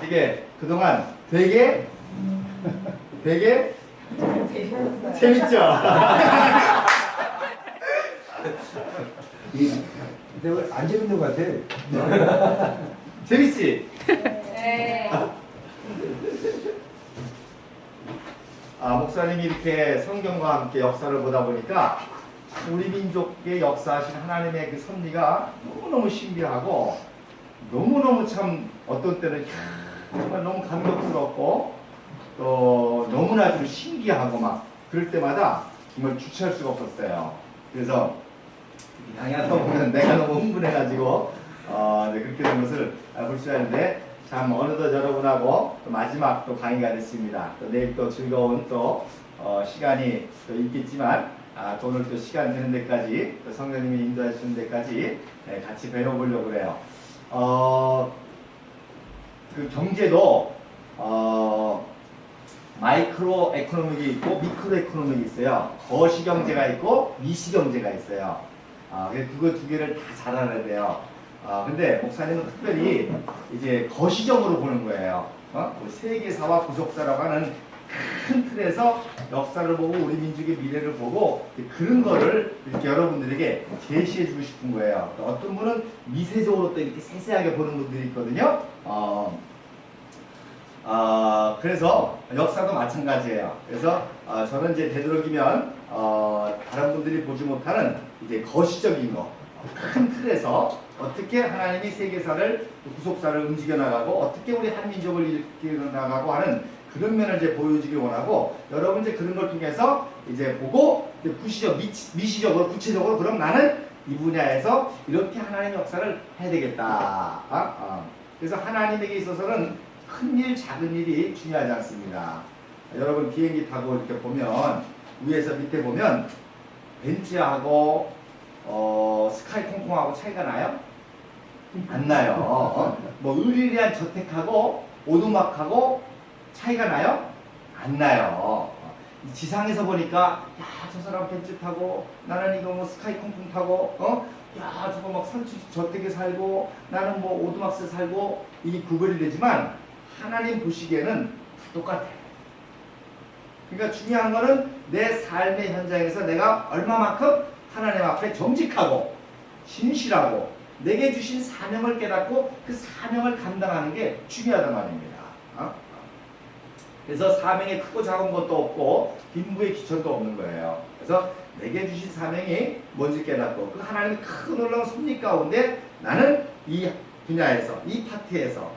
되게 그동안 되게 재밌죠? 근데 왜 안 재밌는 것 같아? 재밌지? 네. 목사님이 이렇게 성경과 함께 역사를 보다 보니까 우리 민족의 역사하신 하나님의 그 섭리가 너무너무 신비하고 너무너무 참 어떤 때는 정말 너무 감격스럽고 또 너무나 좀 신기하고 막 그럴 때마다 정말 주체할 수가 없었어요. 그래서 양해하다 보면 내가 너무 흥분해가지고 네, 그렇게 된 것을 볼 수 있는데 참 어느덧 여러분하고 또 마지막 또 강의가 됐습니다. 또 내일 또 즐거운 또 시간이 또 있겠지만 또 오늘 또 시간 되는 데까지 또 성령님이 인도해 주시는 데까지 네, 같이 배워보려고 그래요. 그 경제도 마이크로 에코노믹이 있고 미크로 에코노믹이 있어요. 거시 경제가 있고 미시 경제가 있어요. 그거 두 개를 다 잘 알아야 돼요. 근데 목사님은 특별히 이제 거시적으로 보는 거예요. 세계사와 구속사라고 하는 큰 틀에서 역사를 보고 우리 민족의 미래를 보고 그런 거를 이렇게 여러분들에게 제시해 주고 싶은 거예요. 또 어떤 분은 미세적으로 또 이렇게 세세하게 보는 분들이 있거든요. 그래서 역사도 마찬가지예요. 그래서 저는 이제 되도록이면 다른 분들이 보지 못하는 이제 거시적인 거, 큰 틀에서 어떻게 하나님이 세계사를 구속사를 움직여 나가고 어떻게 우리 한민족을 일으켜 나가고 하는 그런 면을 이제 보여주길 원하고 여러분 이제 그런 걸 통해서 이제 보고 이제 구시적, 미시적으로 구체적으로 그럼 나는 이 분야에서 이렇게 하나님의 역사를 해야 되겠다. 그래서 하나님에게 있어서는 큰 일, 작은 일이 중요하지 않습니다. 여러분 비행기 타고 이렇게 보면 위에서 밑에 보면 벤츠하고 스카이 콩콩하고 차이가 나요? 안 나요. 뭐 으리리한 저택하고 오두막하고 차이가 나요? 안 나요. 지상에서 보니까 야 저 사람 벤츠 타고 나는 이거 뭐 스카이 콩콩 타고 야 저거 막 산수 저택에 살고 나는 뭐 오두막에 살고 이게 구별이 되지만 하나님 보시기에는 다 똑같아요. 그러니까 중요한 거는 내 삶의 현장에서 내가 얼마만큼 하나님 앞에 정직하고 신실하고 내게 주신 사명을 깨닫고 그 사명을 감당하는 게 중요하단 말입니다. 그래서 사명에 크고 작은 것도 없고 빈부의 기천도 없는 거예요. 그래서 내게 주신 사명이 뭔지 깨닫고 그 하나님의 큰 놀라운 섭리 가운데 나는 이 분야에서 이 파트에서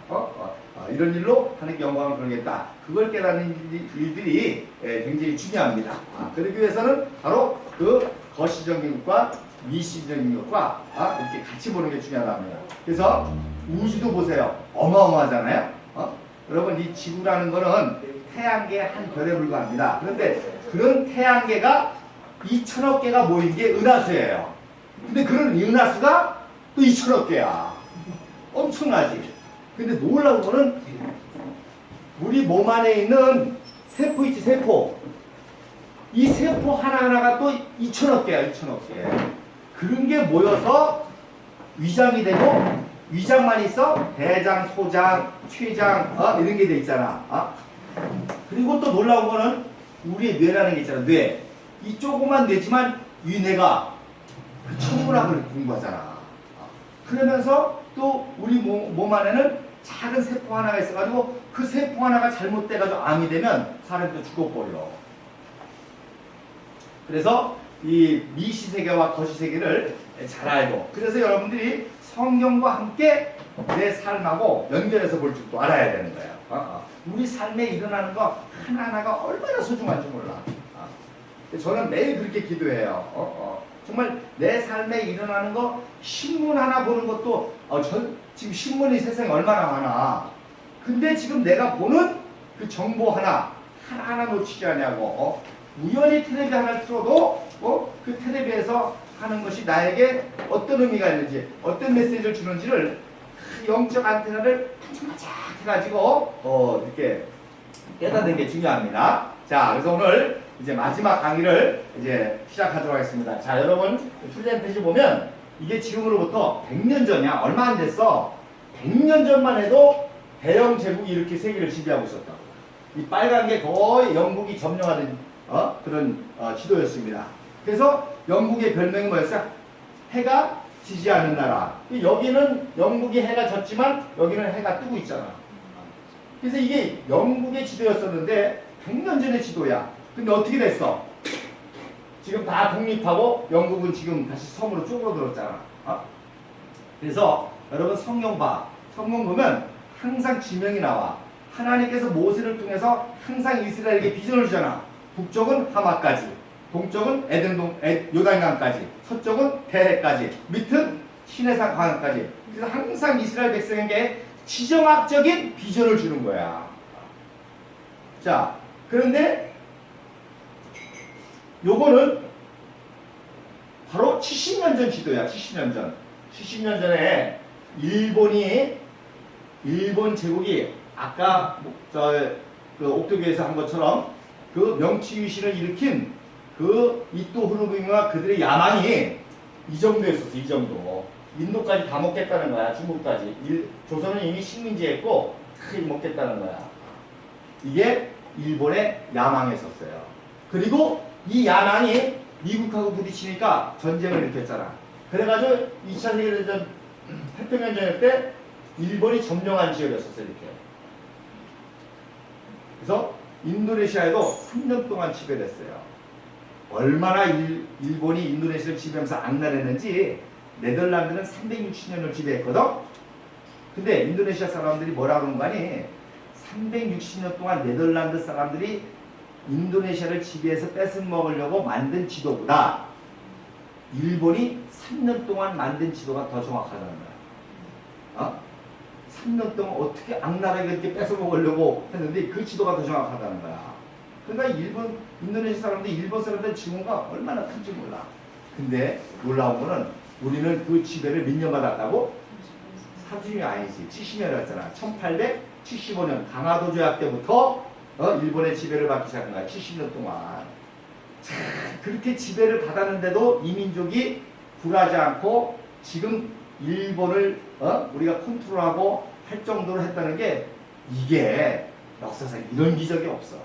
이런 일로 하나님께 영광을 돌리겠다. 그걸 깨닫는 일들이 굉장히 중요합니다. 그러기 위해서는 바로 그 거시적인 것과 미시적인 것과 이렇게 같이 보는 게 중요하답니다. 그래서 우주도 보세요. 어마어마하잖아요. 여러분 이 지구라는 거는 태양계의 한 별에 불과합니다. 그런데 그런 태양계가 2천억 개가 모인 게 은하수예요. 근데 그런 은하수가 또 2천억 개야. 엄청나지. 근데 놀라운 거는 우리 몸 안에 있는 세포 있지, 세포. 이 세포 하나하나가 또 2천억 개야, 2천억 개. 그런 게 모여서 위장이 되고, 위장만 있어 대장, 소장, 췌장 이런 게 돼 있잖아. 그리고 또 놀라운 거는 우리의 뇌라는 게 있잖아. 뇌. 이 조그만 뇌지만 이 뇌가 그 천문학을 공부하잖아. 그러면서 또 우리 몸 안에는 작은 세포 하나가 있어가지고 그 세포 하나가 잘못돼가지고 암이 되면 사람이 또 죽어버려. 그래서 이 미시세계와 거시세계를 잘 알고 그래서 여러분들이 성경과 함께 내 삶하고 연결해서 볼 줄도 알아야 되는 거예요. 우리 삶에 일어나는 거 하나하나가 얼마나 소중한지 몰라. 저는 매일 그렇게 기도해요. 정말 내 삶에 일어나는 거 신문 하나 보는 것도 지금 신문이 세상에 얼마나 많아. 근데 지금 내가 보는 그 정보 하나하나 놓치지 않냐고. 우연히 텔레비 하나를 틀어도 그 텔레비에서 하는 것이 나에게 어떤 의미가 있는지 어떤 메시지를 주는지를 그 영적 안테나를 반짝반짝 해가지고 이렇게 깨닫는 게 중요합니다. 자, 그래서 오늘 이제 마지막 강의를 이제 시작하도록 하겠습니다. 자, 여러분 프레젠테이션 보면 이게 지금으로부터 100년 전이야. 얼마 안 됐어. 100년 전만 해도 대영 제국이 이렇게 세계를 지배하고 있었다고. 이 빨간 게 거의 영국이 점령하던 그런 지도였습니다. 그래서 영국의 별명이 뭐였어요? 해가 지지 않는 나라. 여기는 영국이 해가 졌지만 여기는 해가 뜨고 있잖아. 그래서 이게 영국의 지도였었는데 100년 전의 지도야. 근데 어떻게 됐어? 지금 다 독립하고 영국은 지금 다시 섬으로 쪼그러들었잖아. 그래서 여러분 성경 봐. 성경 보면 항상 지명이 나와. 하나님께서 모세를 통해서 항상 이스라엘에게 비전을 주잖아. 북쪽은 하마까지, 동쪽은 요단강까지, 서쪽은 대해까지, 밑은 시내산 강까지. 그래서 항상 이스라엘 백성에게 지정학적인 비전을 주는 거야. 자, 그런데 요거는 바로 70년 전 지도야. 70년 전. 70년 전에 일본 제국이 아까 그 옥토교에서 한 것처럼 그 명치 유신을 일으킨 그 이토 히로부미와 그들의 야망이 이 정도였었어. 이 정도. 인도까지 다 먹겠다는 거야. 중국까지. 조선은 이미 식민지했고 크게 먹겠다는 거야. 이게 일본의 야망이었어요. 그리고 이 야망이 미국하고 부딪히니까 전쟁을 일으켰잖아. 그래가지고 2차 세계대전 태평양전일 때 일본이 점령한 지역이었었어. 이렇게. 그래서 인도네시아에도 3년 동안 지배됐어요. 얼마나 일본이 인도네시아를 지배하면서 악랄했는지 네덜란드는 360년을 지배했거든. 근데 인도네시아 사람들이 뭐라 그러는 거 아니? 360년 동안 네덜란드 사람들이 인도네시아를 지배해서 뺏어 먹으려고 만든 지도보다 일본이 3년 동안 만든 지도가 더 정확하다는 거야. 3년 동안 어떻게 악랄하게 이렇게 뺏어 먹으려고 했는데 그 지도가 더 정확하다는 거야. 그러니까 인도네시아 사람들, 일본 사람들 증오가 얼마나 큰지 몰라. 근데 놀라운 거는 우리는 그 지배를 몇 년 받았다고? 30년이 아니지. 70년이었잖아. 1875년 강화도 조약 때부터 일본의 지배를 받기 시작한 거야. 70년 동안. 자, 그렇게 지배를 받았는데도 이 민족이 굴하지 않고 지금 일본을 우리가 컨트롤하고 할 정도로 했다는 게 이게 역사상 이런 기적이 없어.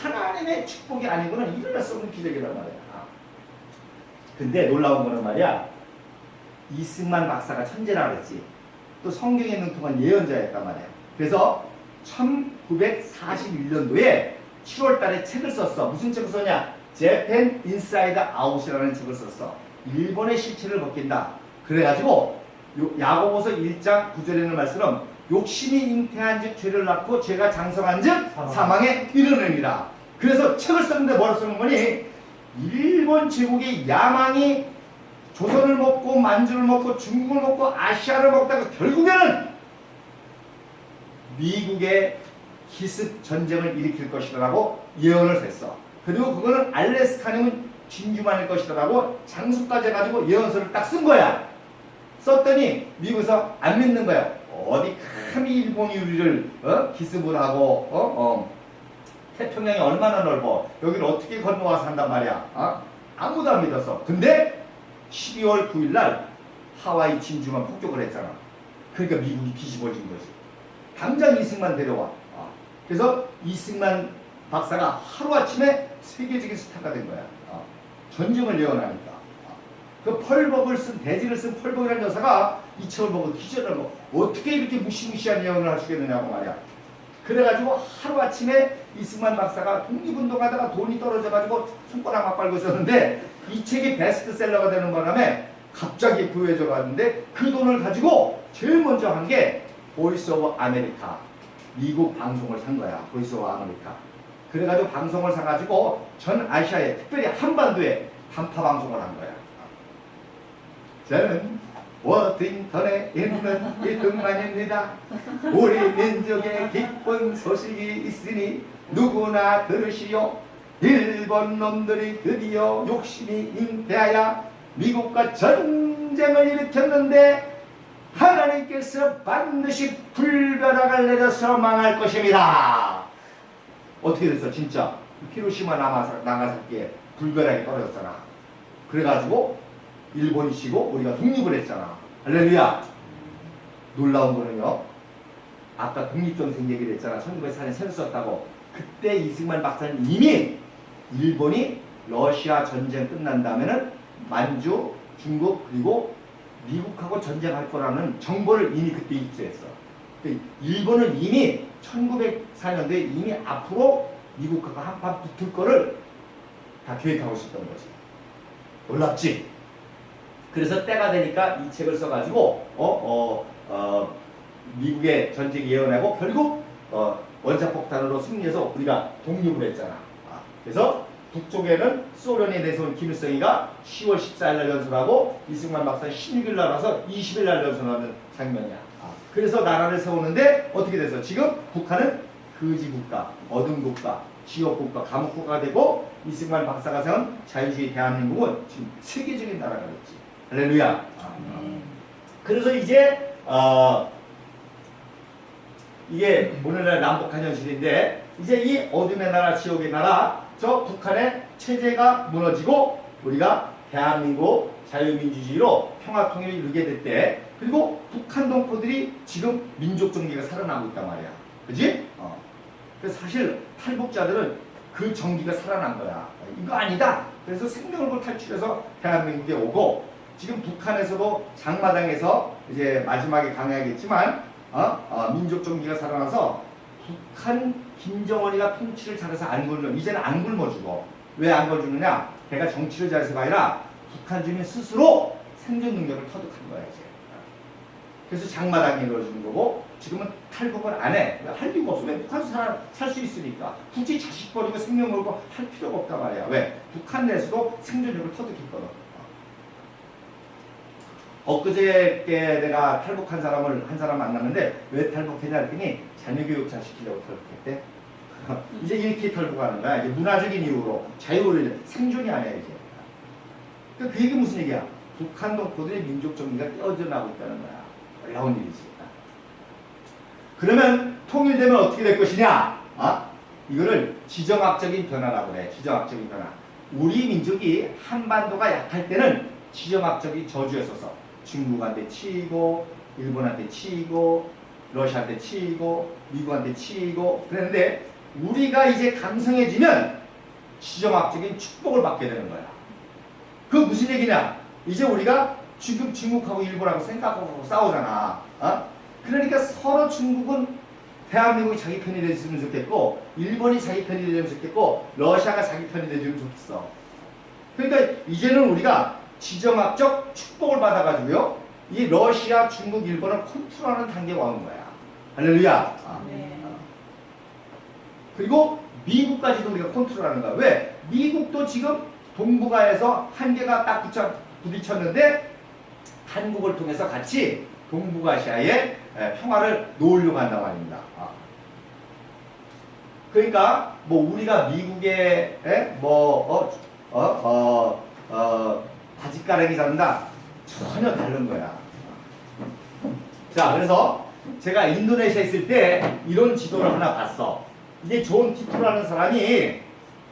하나님의 축복이 아니고는 일어날 수 없는 기적이란 말이야. 근데 놀라운 거는 말이야. 이승만 박사가 천재라 그랬지. 또 성경에 능통한 예언자였단 말이야. 그래서 1941년도에 7월 달에 책을 썼어. 무슨 책을 썼냐? 재팬 인사이드 아웃이라는 책을 썼어. 일본의 실체를 벗긴다. 그래가지고 야고보서 1장 9절에 있는 말씀은 욕심이 잉태한 즉 죄를 낳고 죄가 장성한 즉 사망에 이르느니라. 그래서 책을 썼는데 뭐라 쓰는 거니? 일본 제국의 야망이 조선을 먹고 만주를 먹고 중국을 먹고 아시아를 먹다가 결국에는 미국의 기습 전쟁을 일으킬 것이라고 예언을 했어. 그리고 그거는 알래스카님은 진주만일 것이라고 장수까지 해가지고 예언서를 딱 쓴 거야. 썼더니 미국에서 안 믿는 거야. 어디 감히 일본이 우리를 기습을 하고 태평양이 얼마나 넓어. 여기를 어떻게 건너와서 한단 말이야. 아무도 안 믿었어. 근데 12월 9일 날 하와이 진주만 폭격을 했잖아. 그러니까 미국이 뒤집어진 거지. 당장 이승만 데려와. 그래서 이승만 박사가 하루아침에 세계적인 스타가 된 거야. 전쟁을 예언하니까. 그 펄벅을 쓴, 대지를 쓴 펄벅이라는 여사가 이 책을 보고 기절을 하고 어떻게 이렇게 무시무시한 예언을 할 수 있느냐고 말이야. 그래가지고 하루아침에 이승만 박사가 독립운동하다가 돈이 떨어져가지고 손가락 막 빨고 있었는데 이 책이 베스트셀러가 되는 바람에 갑자기 부유해져 갔는데 그 돈을 가지고 제일 먼저 한 게 보이스 오브 아메리카. 미국 방송을 산 거야. 보이스 오브 아메리카. 그래가지고 방송을 사가지고 전 아시아에 특별히 한반도에 단파 방송을 한 거야. 저는 워싱턴에 있는 이등만입니다. 우리 민족의 기쁜 소식이 있으니 누구나 들으시오. 일본 놈들이 드디어 욕심이 잉태하여 미국과 전쟁을 일으켰는데 하나님께서 반드시 불벼락을 내려서 망할 것입니다. 어떻게 됐어? 진짜 히로시마 나가사키에 불벼락이 떨어졌잖아. 그래가지고 일본이 지고 우리가 독립을 했잖아. 할렐루야. 놀라운 거는요, 아까 독립전쟁 얘기를 했잖아. 1904년 새로 썼다고. 그때 이승만 박사는 이미 일본이 러시아 전쟁 끝난 다음에는 만주, 중국 그리고 미국하고 전쟁할 거라는 정보를 이미 그때 입수했어. 일본은 이미 1904년도에 이미 앞으로 미국하고 한판 붙을 거를 다 계획하고 있었던 거지. 놀랍지? 그래서 때가 되니까 이 책을 써가지고 미국의 전쟁 예언하고 결국 원자폭탄으로 승리해서 우리가 독립을 했잖아. 그래서 북쪽에는 소련에 내세운 김일성이가 10월 14일 날 연설하고 이승만 박사는 16일 날 와서 20일 날 연설하는 장면이야. 그래서 나라를 세우는데 어떻게 됐어? 지금 북한은 거지 국가, 어둠 국가, 지옥 국가, 감옥 국가가 되고 이승만 박사가 세운 자유주의 대한민국은 지금 세계적인 나라가 됐지. 할렐루야. 그래서 이제 이게 오늘날 남북한 현실인데 이제 이 어둠의 나라, 지옥의 나라, 저 북한의 체제가 무너지고 우리가 대한민국 자유민주주의로 평화통일을 이루게 됐대. 그리고 북한 동포들이 지금 민족정기가 살아나고 있단 말이야. 그지? 그래서 사실 탈북자들은 그 정기가 살아난 거야. 이거 아니다. 그래서 생명을 걸고 탈출해서 대한민국에 오고 지금 북한에서도 장마당에서 이제 마지막에 강해야겠지만 민족정기가 살아나서 북한 김정은이가 통치를 잘해서 안 굶어. 이제는 안 굶어주고. 왜 안 굶어주느냐? 걔가 정치를 잘해서가 아니라 북한 주민 스스로 생존 능력을 터득한 거야 이제. 그래서 장마당이 이루어지는 거고 지금은 탈북을 안 해. 할 이유가 없어. 왜? 북한에서 살 수 있으니까. 굳이 자식 버리고 생명 걸고 할 필요가 없단 말이야. 왜? 북한 내에서도 생존력을 터득했거든. 엊그저께 내가 탈북한 사람을 한 사람 만났는데 왜 탈북했냐 했더니 자녀교육 잘 시키려고 탈북했대. 이제 이렇게 탈북하는 거야. 이제 문화적인 이유로 자유를 생존이 아니야 이제. 그러니까 그 얘기 무슨 얘기야? 북한 동포들의 민족 정리가 떼어져나고 있다는 거야. 놀라운 일이지. 그러면 통일되면 어떻게 될 것이냐? 이거를 지정학적인 변화라고 그래. 지정학적인 변화. 우리 민족이 한반도가 약할 때는 지정학적인 저주였어서 중국한테 치이고 일본한테 치이고 러시아한테 치이고 미국한테 치이고 그랬는데 우리가 이제 강성해지면 지정학적인 축복을 받게 되는 거야. 그 무슨 얘기냐? 이제 우리가 지금 중국하고 일본하고 생각하고 싸우잖아. 그러니까 서로 중국은 대한민국이 자기 편이 됐으면 좋겠고 일본이 자기 편이 되면 좋겠고 러시아가 자기 편이 되면 좋겠어. 그러니까 이제는 우리가 지정학적 축복을 받아가지고요. 이 러시아, 중국, 일본을 컨트롤하는 단계가 오는 거야. 할렐루야. 그리고 미국까지도 우리가 컨트롤하는 거야. 왜? 미국도 지금 동북아에서 한계가 딱 부딪혔는데 한국을 통해서 같이 동북아시아의 평화를 놓으려고 한단 말입니다. 그러니까 뭐 우리가 미국에 바짓가랑이 잡는다 전혀 다른 거야. 자, 그래서 제가 인도네시아에 있을 때 이런 지도를 하나 봤어. 이게 존 티토라는 사람이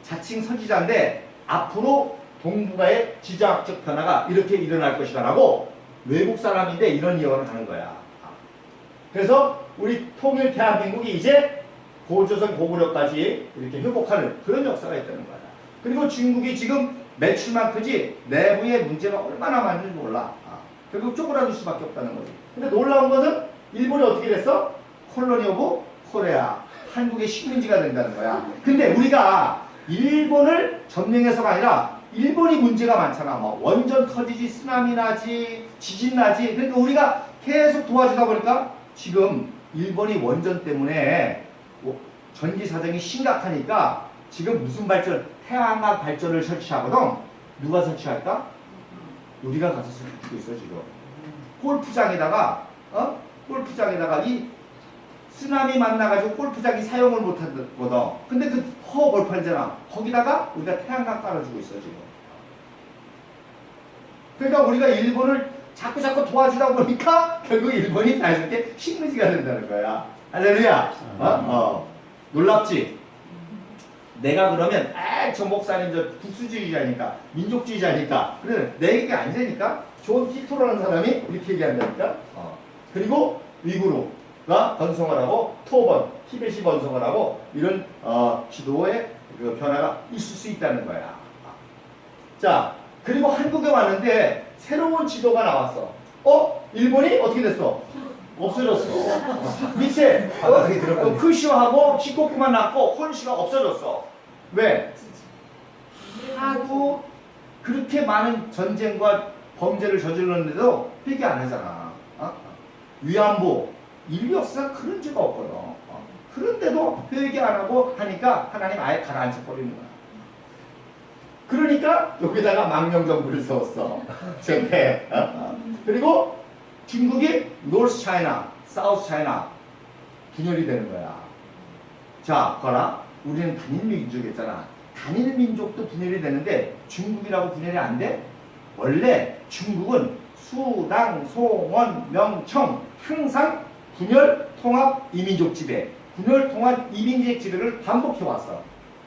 자칭 선지자인데 앞으로 동북아의 지정학적 변화가 이렇게 일어날 것이다라고 외국 사람인데 이런 예언을 하는 거야. 그래서 우리 통일 대한민국이 이제 고조선 고구려까지 이렇게 회복하는 그런 역사가 있다는 거야. 그리고 중국이 지금 매출만 크지 내부의 문제가 얼마나 많은지 몰라. 결국 쪼그라들 수밖에 없다는 거지. 근데 놀라운 것은 일본이 어떻게 됐어? 콜로니 오브 코리아. 한국의 식민지가 된다는 거야. 근데 우리가 일본을 점령해서가 아니라 일본이 문제가 많잖아. 뭐 원전 터지지, 쓰나미 나지, 지진 나지. 그러니까 우리가 계속 도와주다 보니까 지금 일본이 원전 때문에 전기 사정이 심각하니까 지금 무슨 발전? 태양광 발전을 설치하거든. 누가 설치할까? 우리가 가서 설치고 있어 지금. 골프장에다가 골프장에다가 이 쓰나미 만나가지고 골프장이 사용을 못하거든. 근데 그 허 벌판이잖아. 거기다가 우리가 태양광 깔아주고 있어 지금. 그러니까 우리가 일본을 자꾸 도와주다 보니까 결국 일본이 자연스럽게 식민지가 된다는 거야. 할렐루야. 놀랍지? 내가 그러면 저 목사님 저 국수주의자니까 민족주의자니까 그래 내 얘기 안 되니까 존 티토라는 사람이 이렇게 얘기한다니까. 그리고 위구르 번성을 하고 토번, 티벳이 번성을 하고 이런 지도의 그 변화가 있을 수 있다는 거야. 자, 그리고 한국에 왔는데 새로운 지도가 나왔어. 일본이 어떻게 됐어? 없어졌어. 밑에 크슈하고 시코쿠만 남고 혼시가 없어졌어. 왜? 하도 그렇게 많은 전쟁과 범죄를 저질렀는데도 회개 안 하잖아. 위안부, 인류 역사가 그런 죄가 없거든. 그런데도 회개 안 하고 하니까 하나님 아예 가라앉혀 버리는 거야. 그러니까 여기다가 망명정부를 세웠어. 저게. 그리고 중국이 노스 차이나, 사우스 차이나 분열이 되는 거야. 자, 봐라. 우리는 단일 민족이었잖아. 단일 민족도 분열이 되는데 중국이라고 분열이 안 돼? 원래 중국은 수당, 송원, 명청 항상 분열, 통합, 이민족 지배, 분열, 통합, 이민족 지배를 반복해왔어.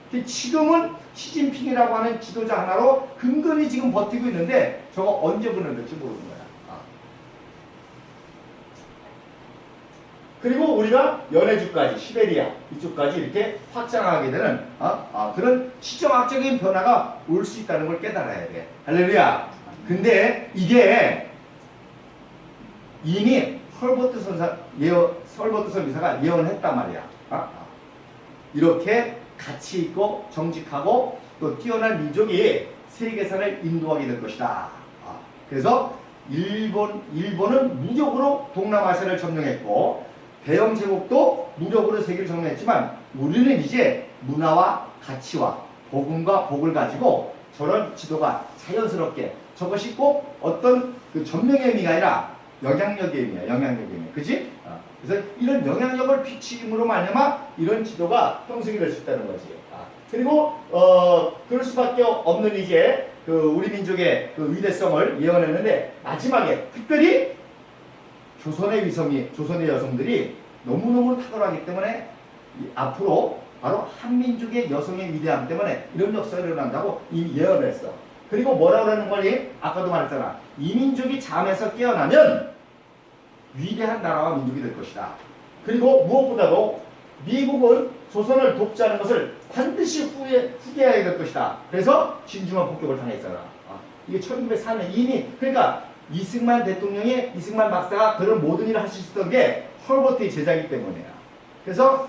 근데 지금은 시진핑이라고 하는 지도자 하나로 근근히 지금 버티고 있는데 저거 언제 분열될지 모르는 거야. 그리고 우리가 연해주까지, 시베리아 이쪽까지 이렇게 확장하게 되는 그런 시정학적인 변화가 올 수 있다는 걸 깨달아야 돼. 할렐루야. 근데 이게 이미 헐버트 선비사가 예언했단 말이야. 이렇게 가치 있고 정직하고 또 뛰어난 민족이 세계사를 인도하게 될 것이다. 그래서 일본은 무력으로 동남아시아를 점령했고 대영 제국도 무력으로 세계를 점령했지만 우리는 이제 문화와 가치와 복음과 복을 가지고 저런 지도가 자연스럽게 저것이 꼭 어떤 그 전명의 의미가 아니라 영향력의 의미야. 영향력의 의미. 그지? 그래서 이런 영향력을 비침으로 말미암아 이런 지도가 형성이 될 수 있다는 거지. 그리고 그럴 수밖에 없는 이제 그 우리 민족의 그 위대성을 예언했는데 마지막에 특별히 조선의 여성들이 너무너무 탁월하기 때문에 앞으로 바로 한민족의 여성의 위대함 때문에 이런 역사가 일어난다고 이미 예언을 했어. 그리고 뭐라고 하는 거니? 아까도 말했잖아. 이 민족이 잠에서 깨어나면 위대한 나라와 민족이 될 것이다. 그리고 무엇보다도 미국은 조선을 독재하는 것을 반드시 후회해야 될 것이다. 그래서 진중한 폭격을 당했잖아. 이게 1904년 이미 그러니까 이승만 박사가 그런 모든 일을 할 수 있었던 게 헐버트의 제자이기 때문이야. 그래서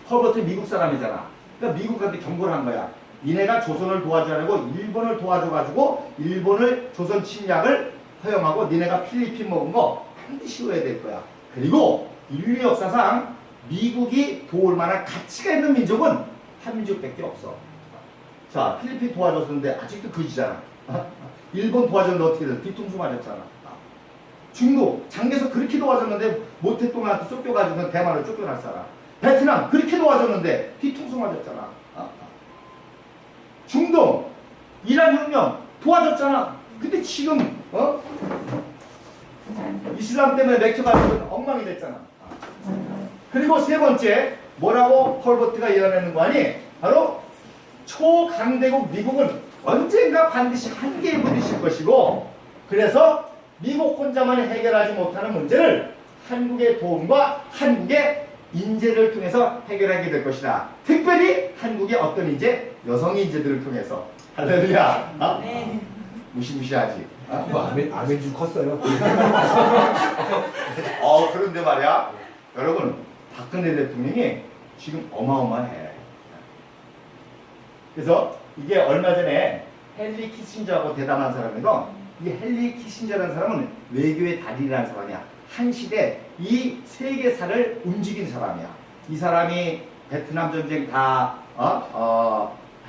헐버트 미국 사람이잖아. 그러니까 미국한테 경고를 한 거야. 니네가 조선을 도와주려고 일본을 도와줘가지고 일본을 조선 침략을 허용하고 니네가 필리핀 먹은 거 반드시 후회해야 될 거야. 그리고 인류 역사상 미국이 도울 만한 가치가 있는 민족은 한민족밖에 없어. 자, 필리핀 도와줬는데 아직도 그지잖아. 일본 도와줬는데 어떻게 돼? 뒤통수 맞았잖아. 중국 장개서 그렇게 도와줬는데 모태똥한테 쫓겨가지고 대만을 쫓겨났잖아. 베트남 그렇게 도와줬는데 뒤통수 맞았잖아. 중동 이란 혁명 도와줬잖아. 근데 지금 이슬람 때문에 맥혀가지고 엉망이 됐잖아. 그리고 세 번째 뭐라고 헐버트가 예언하는 거 아니? 바로 초강대국 미국은 언젠가 반드시 한계에 부딪힐 것이고 그래서 미국 혼자만 해결하지 못하는 문제를 한국의 도움과 한국의 인재를 통해서 해결하게 될 것이다. 특별히 한국의 어떤 인재? 여성 인재들을 통해서. 할렐루야. 네. 무시무시하지. 아멘 좀 컸어요. 그런데 말이야. 여러분, 박근혜 대통령이 지금 어마어마해. 그래서 이게 얼마 전에 헨리 키신저하고 대담한 사람이고 이 헨리 키신저라는 사람은 외교의 달인이라는 사람이야. 한 시대 이 세계사를 움직인 사람이야. 이 사람이 베트남 전쟁 다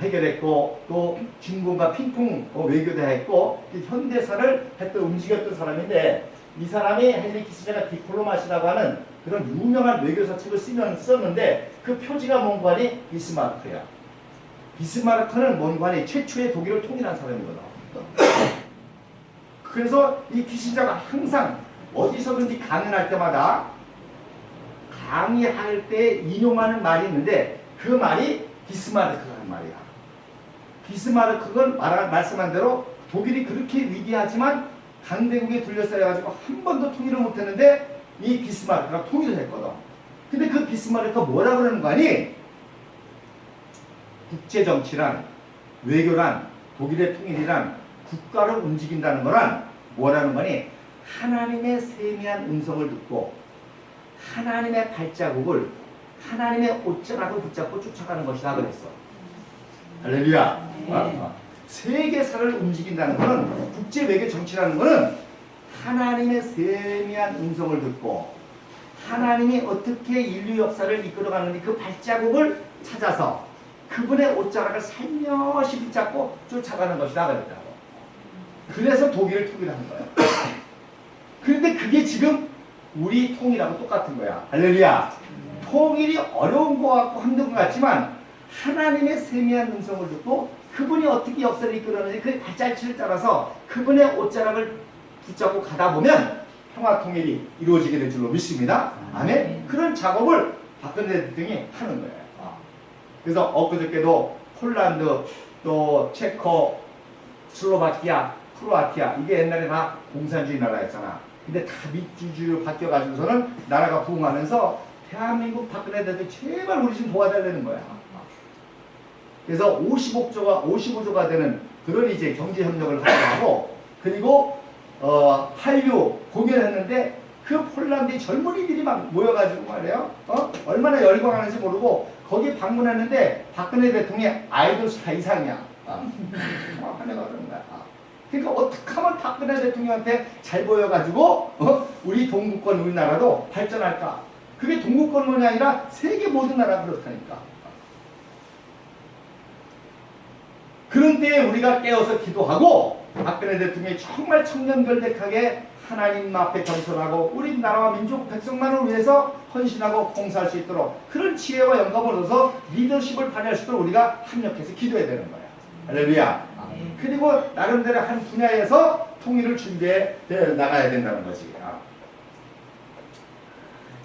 해결했고 또 중공과 핑퐁 외교도 했고 현대사를 했던 움직였던 사람인데 이 사람이 헨리 키신저가 디플로마시라고 하는 그런 유명한 외교사 책을 썼는데 그 표지가 뭔가 하니 비스마르크야. 비스마르크는 뭔가 하니 최초의 독일을 통일한 사람이거든. 그래서 이 키신저가 항상 어디서든지 강연할 때마다 강의할 때 인용하는 말이 있는데 그 말이 비스마르크라는 말이야. 비스마르크는 말씀한 대로 독일이 그렇게 위대하지만 강대국에 둘러싸여가지고 한 번도 통일을 못했는데 이 비스마르크가 통일을 했거든. 근데 그 비스마르크가 뭐라 그러는 거 아니? 국제정치란, 외교란, 독일의 통일이란, 국가를 움직인다는 거란 뭐라는 거니? 하나님의 세미한 음성을 듣고 하나님의 발자국을 하나님의 옷자락을 붙잡고 쫓아가는 것이다 그랬어. 할렐루야. 네. 세계사를 움직인다는 것은, 국제 외교 정치라는 것은 하나님의 세미한 음성을 듣고 하나님이 어떻게 인류 역사를 이끌어가는지 그 발자국을 찾아서 그분의 옷자락을 살며시 붙잡고 쫓아가는 것이다 그랬다고. 그래서 독일을 통일하는 거야. 그런데 그게 지금 우리 통일하고 똑같은 거야. 할렐루야. 통일이 어려운 것 같고 힘든 것 같지만 하나님의 세미한 음성을 듣고 그분이 어떻게 역사를 이끌어내는지 그 발자취를 따라서 그분의 옷자락을 붙잡고 가다 보면 평화 통일이 이루어지게 될 줄로 믿습니다. 아멘. 그런 작업을 박근혜 대통령이 하는 거예요. 그래서 엊그저께도 폴란드, 또 체코, 슬로바키아, 크로아티아, 이게 옛날에 다 공산주의 나라였잖아. 근데 다 민주주의로 바뀌어가지고서는 나라가 부흥하면서 대한민국 박근혜 대통령이 제발 우리 좀 도와달라는 거야. 그래서 55조가 되는 그런 이제 경제협력을 하고, 그리고 한류 공연했는데 그 폴란드의 젊은이들이 막 모여가지고 말이에요. 얼마나 열광하는지 모르고 거기 방문했는데 박근혜 대통령의 아이돌 스타 이상이야. 하네가 그런 거야. 그러니까 어떻게 하면 박근혜 대통령한테 잘 보여가지고 우리 동구권 우리나라도 발전할까? 그게 동구권만이 아니라 세계 모든 나라 그렇다니까. 그런 때에 우리가 깨어서 기도하고 박근혜 대통령이 정말 청렴결백하게 하나님 앞에 겸손하고 우리나라와 민족 백성만을 위해서 헌신하고 봉사할 수 있도록 그런 지혜와 영감을 얻어서 리더십을 발휘할 수 있도록 우리가 협력해서 기도해야 되는 거야. 할렐루야. 그리고 나름대로 한 분야에서 통일을 준비해 나가야 된다는 것이.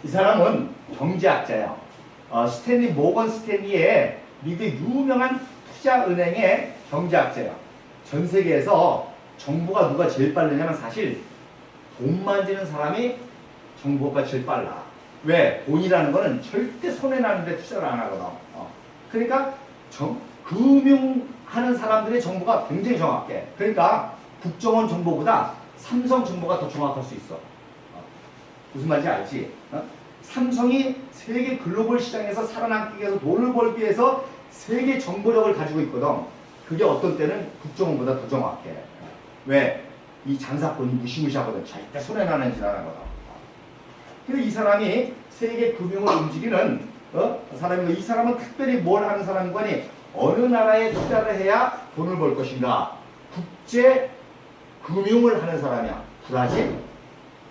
이 사람은 경제학자예요. 스탠리 모건 스탠리의 미국 유명한 투자은행의 경제학자예요. 전 세계에서 정보가 누가 제일 빠르냐면 사실 돈 만지는 사람이 정보가 제일 빨라. 왜? 돈이라는 거는 절대 손해나는데 투자를 안 하거든. 그러니까 금융하는 사람들의 정보가 굉장히 정확해. 그러니까 국정원 정보보다 삼성 정보가 더 정확할 수 있어. 무슨 말인지 알지? 삼성이 세계 글로벌 시장에서 살아남기 위해서 돈을 벌기 위해서 세계 정보력을 가지고 있거든. 그게 어떤 때는 국정원보다 더 정확해. 왜? 이 장사꾼이 무시무시하거든. 절대 손해나는 짓 안 하거든. 근데 이 사람이 세계 금융을 움직이는 사람이고, 이 사람은 특별히 뭘 하는 사람인가 하니 어느 나라에 투자를 해야 돈을 벌 것인가? 국제 금융을 하는 사람이야. 브라질,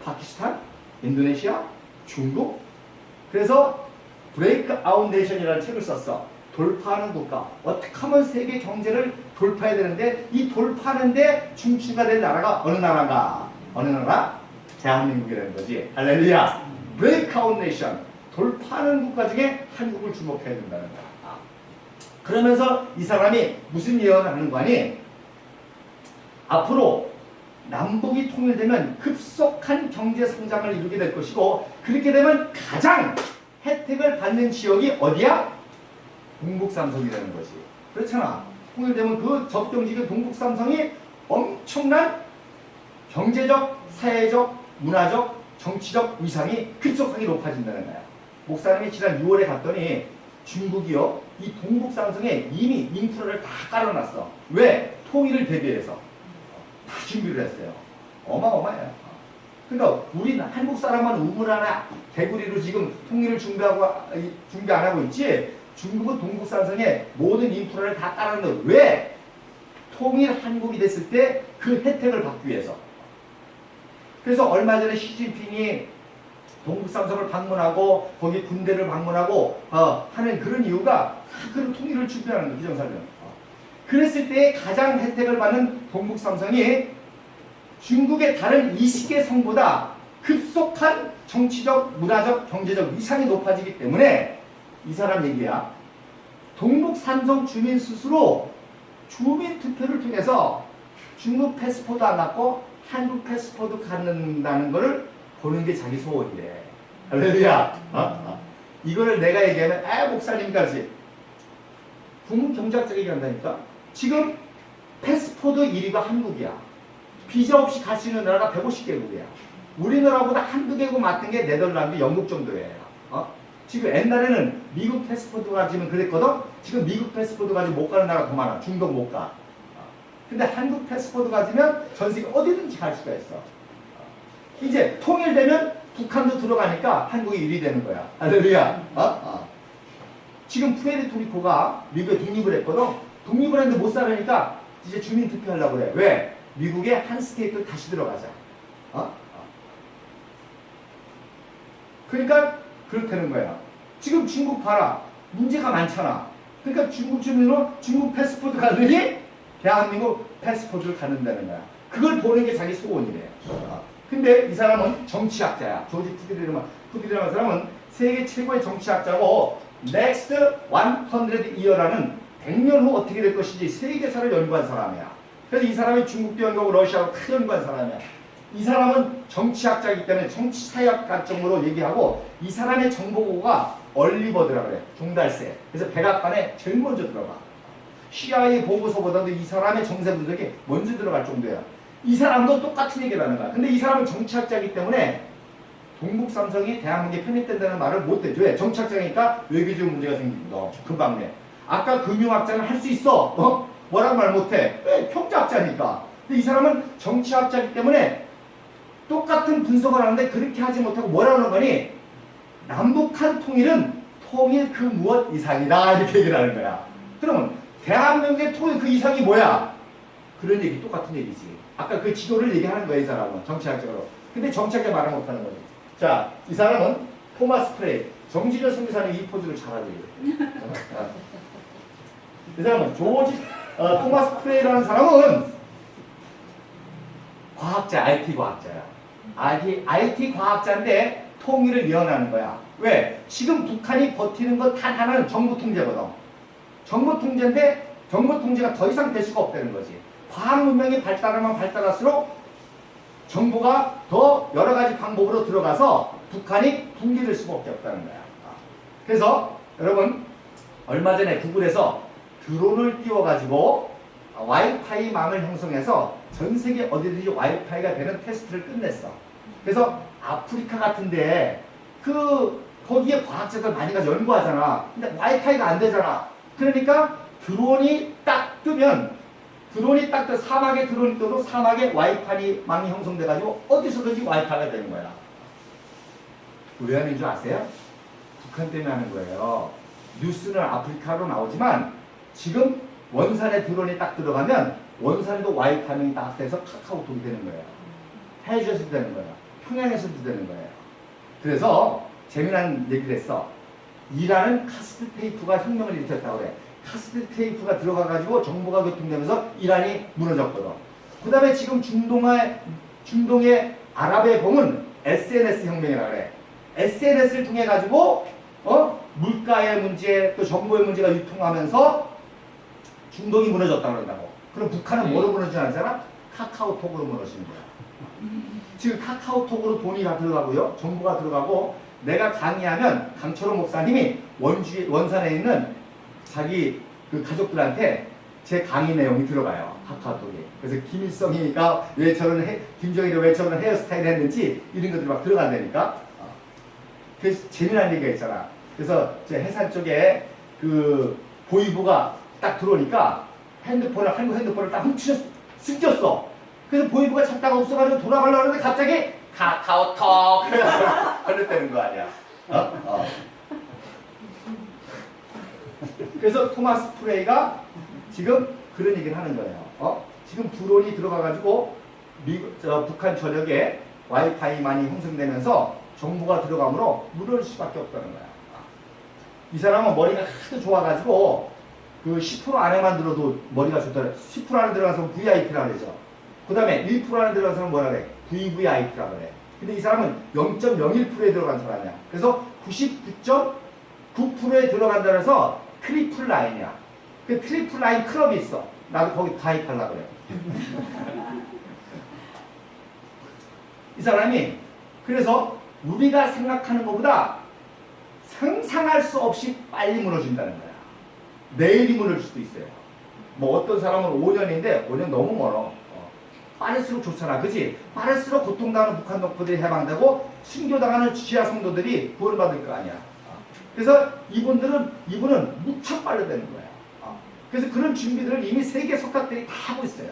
파키스탄, 인도네시아, 중국. 그래서 브레이크 아웃 네이션이라는 책을 썼어. 돌파하는 국가. 어떻게 하면 세계 경제를 돌파해야 되는데 이 돌파하는데 중추가 된 나라가 어느 나라인가? 어느 나라? 대한민국이라는 거지. 할렐루야. 브레이크 아웃 네이션. 돌파하는 국가 중에 한국을 주목해야 된다는 거야. 그러면서 이 사람이 무슨 예언을 하는 거 아니? 앞으로 남북이 통일되면 급속한 경제 성장을 이루게 될 것이고, 그렇게 되면 가장 혜택을 받는 지역이 어디야? 동북삼성이라는 거지. 그렇잖아. 통일되면 그 접경지구 동북삼성이 엄청난 경제적, 사회적, 문화적, 정치적 위상이 급속하게 높아진다는 거야. 목사님이 지난 6월에 갔더니 중국이요, 이 동북삼성에 이미 인프라를 다 깔아놨어. 왜? 통일을 대비해서 다 준비를 했어요. 어마어마해요. 그러니까 우리 한국 사람만 우물 하나 개구리로 지금 통일을 준비 안 하고 있지. 중국은 동북삼성에 모든 인프라를 다 깔아놓은. 왜? 통일 한국이 됐을 때 그 혜택을 받기 위해서. 그래서 얼마 전에 시진핑이 동북삼성을 방문하고 거기 군대를 방문하고 하는 그런 이유가 그런 통일을 준비하는 거예요. 기정사령. 그랬을 때 가장 혜택을 받는 동북삼성이 중국의 다른 20개 성보다 급속한 정치적, 문화적, 경제적 위상이 높아지기 때문에 이 사람 얘기야. 동북삼성 주민 스스로 주민 투표를 통해서 중국 패스포드 안 갖고 한국 패스포드 갖는다는 것을 보는 게 자기 소원이래. 할렐루야. 이거를 내가 얘기하면 목사님까지 국문 경제학자가 얘기한다니까. 지금 패스포드 1위가 한국이야. 비자 없이 갈 수 있는 나라가 150개국이야. 우리나라보다 한두 개국 맞던 게 네덜란드, 영국 정도예요. 지금 옛날에는 미국 패스포드 가지면 그랬거든. 지금 미국 패스포드 가지고 못 가는 나라 더 많아. 중동 못 가. 근데 한국 패스포드 가지면 전 세계 어디든지 갈 수가 있어. 이제 통일되면 북한도 들어가니까 한국이 1위 되는 거야. 할렐루야. 지금 푸에르토리코가 미국에 독립을 했거든. 독립을 했는데 못 살으니까 이제 주민 투표하려고 그래. 왜? 미국에 한 스테이트 다시 들어가자. 그러니까 그렇다는 거야. 지금 중국 봐라. 문제가 많잖아. 그러니까 중국 주민으로 중국 패스포드 가느니 대한민국 패스포드를 갖는다는 거야. 그걸 보는 게 자기 소원이래. 근데 이 사람은 정치학자야. 조지 푸디라는 사람은 세계 최고의 정치학자고 Next 100 Year라는 100년 후 어떻게 될 것인지 세계사를 연구한 사람이야. 그래서 이 사람이 중국도 연구하고 러시아도 다 연구한 사람이야. 이 사람은 정치학자이기 때문에 정치사역 관점으로 얘기하고 이 사람의 정보고가 얼리버드라 그래. 종달새. 그래서 백악관에 제일 먼저 들어가. CIA 보고서보다도 이 사람의 정세 분석이 먼저 들어갈 정도야. 이 사람도 똑같은 얘기를 하는 거야. 근데 이 사람은 정치학자이기 때문에 동북 삼성이 대한민국에 편입된다는 말을 못 해. 왜? 정치학자니까 외교적 문제가 생기거든. 금방 내. 아까 금융학자는 할 수 있어. 뭐라고 말 못해. 왜? 경제학자니까. 근데 이 사람은 정치학자이기 때문에 똑같은 분석을 하는데 그렇게 하지 못하고 뭐라고 하는 거니? 남북한 통일은 통일 그 무엇 이상이다. 이렇게 얘기를 하는 거야. 그러면 대한민국의 통일 그 이상이 뭐야? 그런 얘기, 똑같은 얘기지. 아까 그 지도를 얘기하는 거야, 이 사람은. 정치학자로. 근데 정치학자 말을 못하는 거지. 자, 이 사람은 토마스 프레이. 정진현 선교사님 이 포즈를 잘하지. 이 사람은 토마스 프레이라는 사람은 과학자, IT 과학자야. IT 과학자인데 통일을 예언하는 거야. 왜? 지금 북한이 버티는 것 단 하나는 정부 통제거든. 정부 통제인데 정부 통제가 더 이상 될 수가 없다는 거지. 과학 문명이 발달하면 발달할수록 정부가 더 여러 가지 방법으로 들어가서 북한이 붕괴될 수밖에 없다는 거야. 그래서 여러분 얼마 전에 구글에서 드론을 띄워가지고 와이파이 망을 형성해서 전 세계 어디든지 와이파이가 되는 테스트를 끝냈어. 그래서 아프리카 같은데 거기에 과학자들 많이 가서 연구하잖아. 근데 와이파이가 안 되잖아. 그러니까 드론이 딱 뜨면 사막에 드론이 떠도 사막에 와이파이 망이 형성돼가지고 어디서든지 와이파이가 되는 거야. 왜 하는 줄 아세요? 북한 때문에 하는 거예요. 뉴스는 아프리카로 나오지만 지금 원산에 드론이 딱 들어가면 원산에도 와이파이가 딱 돼서 카카오톡이 되는 거예요. 해주에서도 되는 거예요. 평양에서도 되는 거예요. 그래서 재미난 얘기를 했어. 이란은 카스트 테이프가 혁명을 일으켰다고 그래. 카스트 테이프가 들어가가지고 정보가 교통되면서 이란이 무너졌거든. 그 다음에 지금 중동의 아랍의 봄은 SNS 혁명이라고 그래. SNS를 통해 가지고 물가의 문제 또 정보의 문제가 유통하면서 중동이 무너졌다고 그런다고. 그럼 북한은 뭐로 무너지지 않잖아? 카카오톡으로 무너지는 거야. 지금 카카오톡으로 돈이 다 들어가고요. 정보가 들어가고 내가 강의하면 강철호 목사님이 원산에 있는 자기 그 가족들한테 제 강의 내용이 들어가요. 카카오톡에. 그래서 김일성이가 왜 저런 김정일이 왜 저런 헤어스타일을 했는지 이런 것들이 막 들어간다니까. 그래서 재미난 얘기가 있잖아. 그래서 제 해산 쪽에 그 보이부가 딱 들어오니까 한국 핸드폰을 딱 숨겼어. 그래서 보이부가 찾다가 없어가지고 돌아가려고 하는데 갑자기 카카오톡 걸렸다는 거 아니야. 그래서 토마스 프레이가 지금 그런 얘기를 하는 거예요. 지금 드론이 들어가가지고 북한 전역에 와이파이만이 형성되면서 정보가 들어가므로 무너질 수밖에 없다는 거야. 이 사람은 머리가 하도 좋아가지고 그 10% 안에만 들어도 머리가 좋다. 10% 안에 들어가서 VIP라고 그러죠. 그 다음에 1% 안에 들어가서는 뭐라 그래? VVIP라고 그래. 근데 이 사람은 0.01%에 들어간 사람이야. 그래서 99.9%에 들어간다 해서 트리플 라인이야. 그 트리플 라인 클럽이 있어. 나도 거기 가입하려고 그래. 이 사람이 그래서 우리가 생각하는 것보다 상상할 수 없이 빨리 무너진다는 거야. 내일이 무너질 수도 있어요. 뭐 어떤 사람은 5년인데 5년 너무 멀어. 빠를수록 좋잖아. 그치? 빠를수록 고통당하는 북한 동포들이 해방되고 순교당하는 지하 성도들이 구원을 받을 거 아니야. 그래서 이분은 무척 빨리 되는 거야. 그래서 그런 준비들을 이미 세계 석학들이 다 하고 있어요.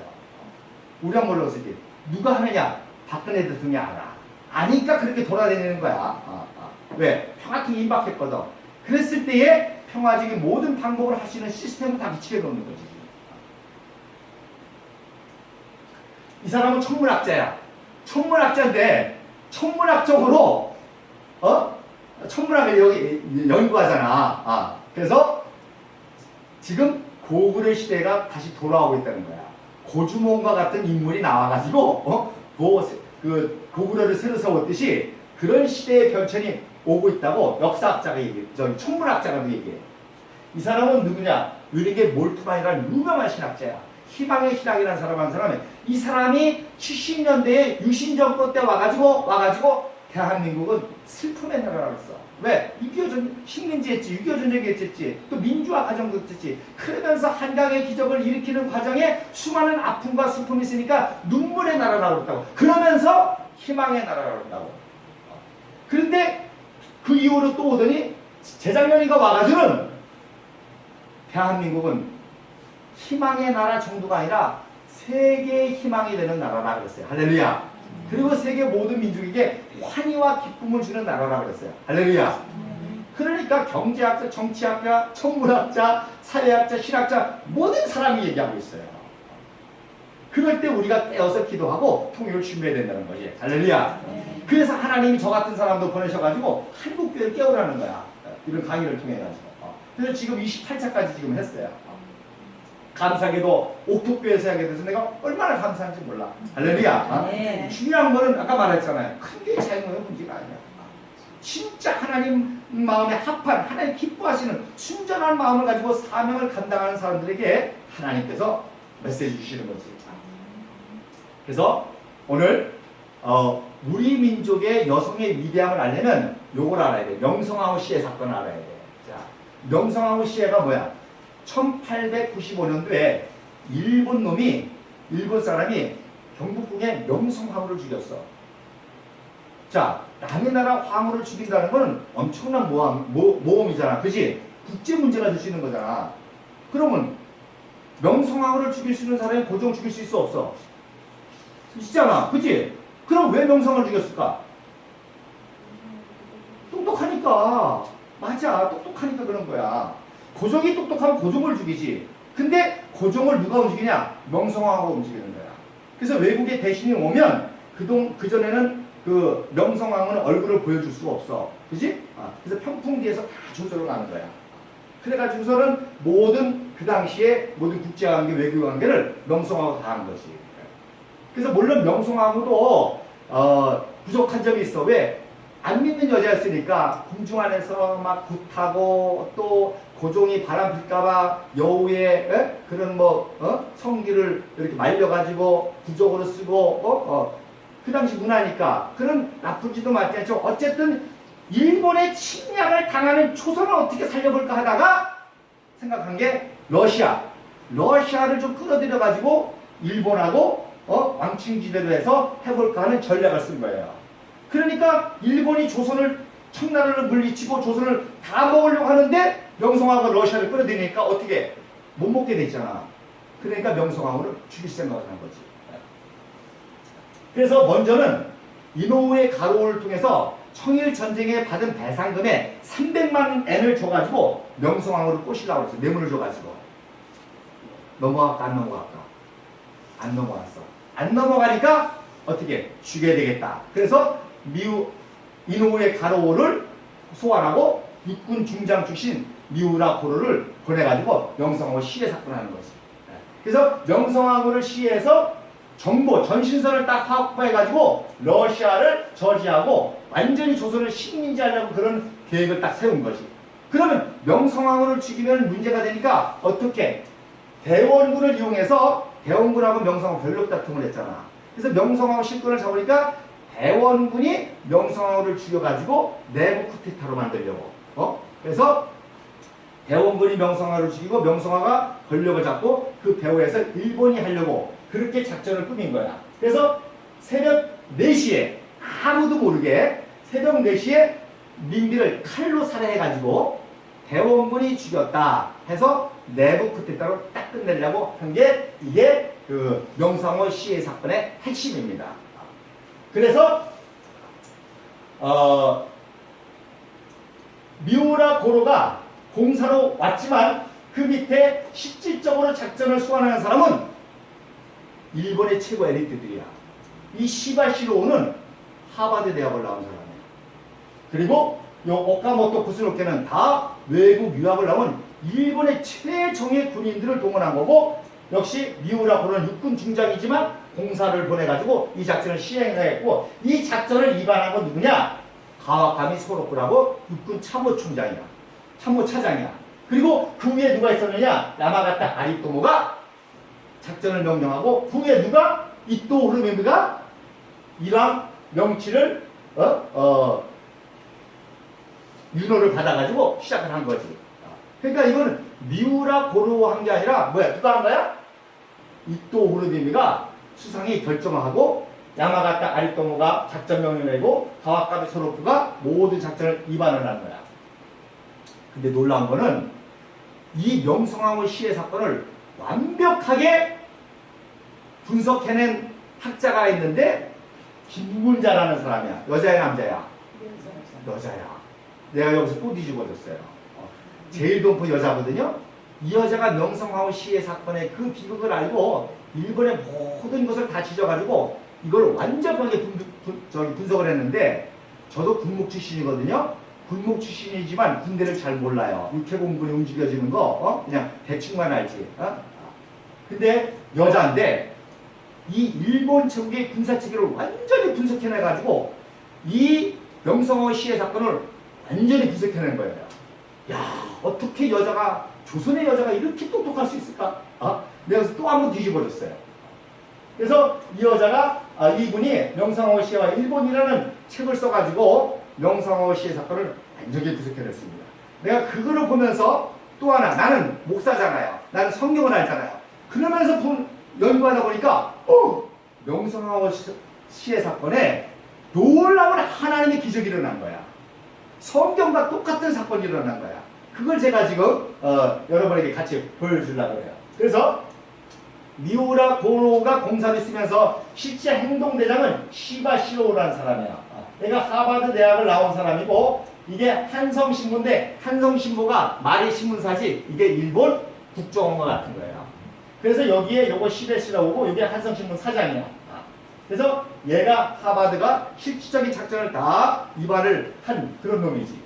우리가 몰라서 이게 누가 하느냐? 박근혜 대통령이 알아. 아니까 그렇게 돌아다니는 거야. 왜? 평화통이 임박했거든. 그랬을 때에 평화적인 모든 방법을 할 수 있는 시스템을 다 미치게 놓는 거지. 이 사람은 천문학자야. 천문학자인데 천문학적으로 천문학을 여기 연구하잖아. 그래서 지금 고구려 시대가 다시 돌아오고 있다는 거야. 고주몽과 같은 인물이 나와가지고 그 고구려를 새로 세웠듯이 그런 시대의 변천이 오고 있다고 역사학자가 얘기해. 저기 천문학자가 얘기해. 이 사람은 누구냐? 의리게 몰트만이라는 유명한 신학자야. 희망의 신학이라는 사람이 이 사람이 70년대에 유신 정권 때 와가지고 대한민국은 슬픔의 나라라고 했어. 왜? 6.25 식민지 했지, 6.25 전쟁 했지, 또 민주화 과정도 했지. 그러면서 한강의 기적을 일으키는 과정에 수많은 아픔과 슬픔이 있으니까 눈물의 나라라고 했다고. 그러면서 희망의 나라라고 했다고. 그런데 그 이후로 또 오더니 재작년인가 와가지고는 대한민국은 희망의 나라 정도가 아니라 세계의 희망이 되는 나라라 그랬어요. 할렐루야. 그리고 세계 모든 민족에게 환희와 기쁨을 주는 나라라 그랬어요. 할렐루야. 그러니까 경제학자, 정치학자, 천문학자, 사회학자, 신학자 모든 사람이 얘기하고 있어요. 그럴 때 우리가 깨어서 기도하고 통일을 준비해야 된다는 거지. 할렐루야. 그래서 하나님이 저 같은 사람도 보내셔가지고 한국교회를 깨우라는 거야. 이런 강의를 통해가지고. 그래서 지금 28차까지 지금 했어요. 감사하게도 옥토교회에서 하게 돼서 내가 얼마나 감사한지 몰라. 할렐루야. 네. 중요한 거는 아까 말했잖아요. 큰 게 자유의 문제가 아니야. 진짜 하나님 마음에 합한, 하나님 기뻐하시는 순전한 마음을 가지고 사명을 감당하는 사람들에게 하나님께서 메시지 주시는 거지. 그래서 오늘 우리 민족의 여성의 위대함을 알려면 요걸 알아야 돼. 명성황후 시해 사건을 알아야 돼. 자, 명성황후 시해가 뭐야? 1895년도에 일본 사람이 경복궁에 명성황후를 죽였어. 자, 남의 나라 황후를 죽인다는 건 엄청난 모험이잖아. 그지? 국제 문제가 될 수 있는 거잖아. 그러면 명성황후를 죽일 수 있는 사람이 고종 죽일 수 있어 없어? 있잖아. 그지? 그럼 왜 명성을 죽였을까? 똑똑하니까. 맞아. 똑똑하니까 그런 거야. 고종이 똑똑하면 고종을 죽이지. 근데 고종을 누가 움직이냐? 명성황후가 움직이는 거야. 그래서 외국에 대신이 오면 그전에는 그 명성황후는 얼굴을 보여줄 수가 없어. 그지? 그래서 평풍기에서 다 조절을 하는 거야. 그래가지고서는 모든 그 당시에 모든 국제관계, 외교관계를 명성황후가 다 한 거지. 그래서 물론 명성황후도 부족한 점이 있어. 왜? 안 믿는 여자였으니까 궁중 안에서 막 굿하고 또 고종이 바람 필까봐 여우의 그런 성기를 이렇게 말려가지고 부적으로 쓰고 그 당시 문화니까 그런 나쁜지도 맞지 않죠. 어쨌든 일본의 침략을 당하는 초선을 어떻게 살려볼까 하다가 생각한 게 러시아를 좀 끌어들여가지고 일본하고 왕칭지대로 해서 해볼까 하는 전략을 쓴 거예요. 그러니까 일본이 조선을 청나라를 물리치고 조선을 다 먹으려고 하는데 명성황후가 러시아를 끌어들이니까 어떻게 못 먹게 돼 있잖아. 그러니까 명성황후를 죽일 생각을 한 거지. 그래서 먼저는 이노우의 가로를 통해서 청일 전쟁에 받은 배상금에 300만 엔을 줘가지고 명성황후를 꼬시려고 했어. 뇌물을 줘가지고. 넘어갈까 안 넘어갈까? 안 넘어갔어. 안 넘어가니까 어떻게 죽여야 되겠다. 그래서 이노우의 가로를 소환하고 육군 중장 출신 미우라 고로를 보내가지고 명성황후 시해 사건을 하는 거지. 그래서 명성황후를 시해해서 정보, 전신선을 딱 확보해가지고 러시아를 저지하고 완전히 조선을 식민지하려고 그런 계획을 딱 세운 거지. 그러면 명성황후를 죽이면 문제가 되니까 어떻게? 대원군을 이용해서 대원군하고 명성황후 권력 다툼을 했잖아. 그래서 명성황후 실권을 잡으니까 대원군이 명성황후를 죽여가지고 내부 쿠데타로 만들려고. 그래서 대원군이 명성황후를 죽이고 명성황후가 권력을 잡고 그 배후에서 일본이 하려고 그렇게 작전을 꾸민 거야. 그래서 새벽 4시에 아무도 모르게 새벽 4시에 민비를 칼로 살해해가지고 대원군이 죽였다 해서 내부 쿠데타로 딱 끝내려고 한 게 이게 그 명성황후 시해 사건의 핵심입니다. 그래서 미우라 고로가 공사로 왔지만 그 밑에 실질적으로 작전을 수행하는 사람은 일본의 최고 엘리트들이야. 이 시바시로우는 하버드 대학을 나온 사람이야. 그리고 요 오카모토 구스노케는 다 외국 유학을 나온 일본의 최정예 군인들을 동원한 거고, 역시 미우라 고로는 육군 중장이지만 공사를 보내가지고 이 작전을 시행했고, 이 작전을 입안한 건 누구냐? 가와카미 소로쿠라고 육군 참모총장이야. 참모차장이야. 그리고 그 위에 누가 있었느냐? 야마가타 아리토모가 작전을 명령하고, 그 위에 누가? 이토 후르메미가 이러한 명치를 윤호를 받아가지고 시작을 한 거지. 그러니까 이거는 미우라 고로 한 게 아니라 뭐야? 누가 한 거야? 이토 후르메미가 수상이 결정하고 야마가타 아리토모가 작전 명령을 내고 가와카미 소로쿠가 모든 작전을 입안을 한 거야. 근데 놀라운 거는 이 명성황후 시해 사건을 완벽하게 분석해낸 학자가 있는데 김문자라는 사람이야. 여자야 남자야? 여자야. 내가 여기서 또 뒤집어졌어요. 제일동포 여자거든요. 이 여자가 명성황후 시해 사건의 그 비극을 알고 일본의 모든 것을 다 지져가지고 이걸 완벽하게 분석을 했는데, 저도 군목 출신이거든요. 군목 출신이지만 군대를 잘 몰라요. 육해공군이 움직여지는 거 그냥 대충만 알지. 근데 여자인데 이 일본 제국의 군사체계를 완전히 분석해내가지고 이 명성황후 시해 사건을 완전히 분석해낸 거예요. 야, 어떻게 여자가, 조선의 여자가 이렇게 똑똑할 수 있을까? 내가 또 한 번 뒤집어졌어요. 그래서 이 여자가, 이분이 명성황후 시해와 일본이라는 책을 써가지고 명성황후 시해 사건을 완전히 분석해냈습니다. 내가 그거를 보면서 또 하나, 나는 목사잖아요. 나는 성경을 알잖아요. 그러면서 연구하다 보니까 명성황후 시해 사건에 놀라운 하나님의 기적이 일어난 거야. 성경과 똑같은 사건이 일어난 거야. 그걸 제가 지금 여러분에게 같이 보여주려고 해요. 그래서 미우라 고로가 공사를 쓰면서 실제 행동대장은 시바시로우라는 사람이야. 얘가 하버드 대학을 나온 사람이고, 이게 한성신문인데 한성신보가 말이 신문사지 이게 일본 국정원과 같은 거예요. 그래서 여기에 요거 시바시로우고 이게 한성신문 사장이야. 그래서 얘가 하버드가 실질적인 작전을 다 입안을 한 그런 놈이지.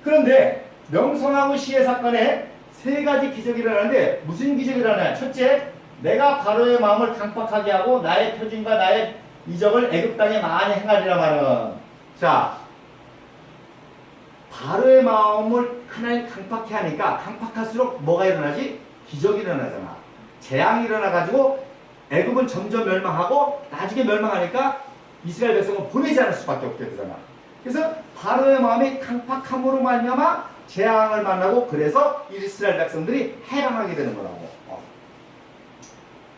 그런데 명성황후 시해 사건에 3가지 기적이 일어나는데 무슨 기적이 일어나냐? 첫째, 내가 바로의 마음을 강팍하게 하고 나의 표준과 나의 이적을 애굽 땅에 많이 행하리라 말은. 자, 바로의 마음을 하나님 강팍해 하니까 강팍할수록 뭐가 일어나지? 기적이 일어나잖아. 재앙이 일어나가지고 애굽은 점점 멸망하고 나중에 멸망하니까 이스라엘 백성은 보내지 않을 수밖에 없게 되잖아. 그래서 바로의 마음이 강팍함으로 말미암아 재앙을 만나고, 그래서 이스라엘 백성들이 해방하게 되는 거라고.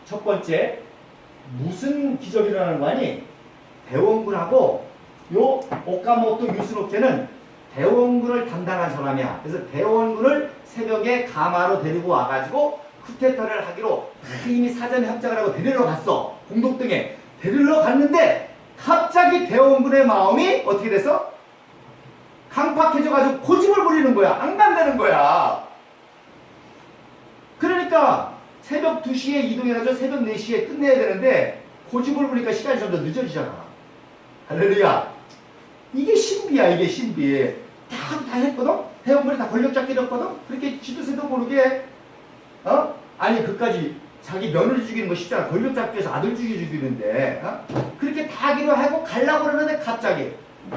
첫 번째, 무슨 기적이 일어나는 거 아니? 대원군하고 요 오카모토 유스노케는 대원군을 담당한 사람이야. 그래서 대원군을 새벽에 가마로 데리고 와가지고 쿠데타를 하기로 이미 사전에 협정을 하고 데리러 갔어. 공동등에 데리러 갔는데 갑자기 대원군의 마음이 어떻게 됐어? 강팍해져가지고 고집을 부리는 거야. 안 간다는 거야. 그러니까 새벽 2시에 이동해가지고 새벽 4시에 끝내야 되는데 고집을 부리니까 시간이 점점 늦어지잖아. 할렐루야. 이게 신비야. 이게 신비. 다 했거든? 대원군이 다 권력 잡기로 했거든? 그렇게 지도새도 모르게 아니 그까지 자기 며느리 죽이는 거 쉽지 않아. 권력 잡기 위해서 아들 죽이는데 그렇게 다 하기로 하고 가려고 그러는데 갑자기.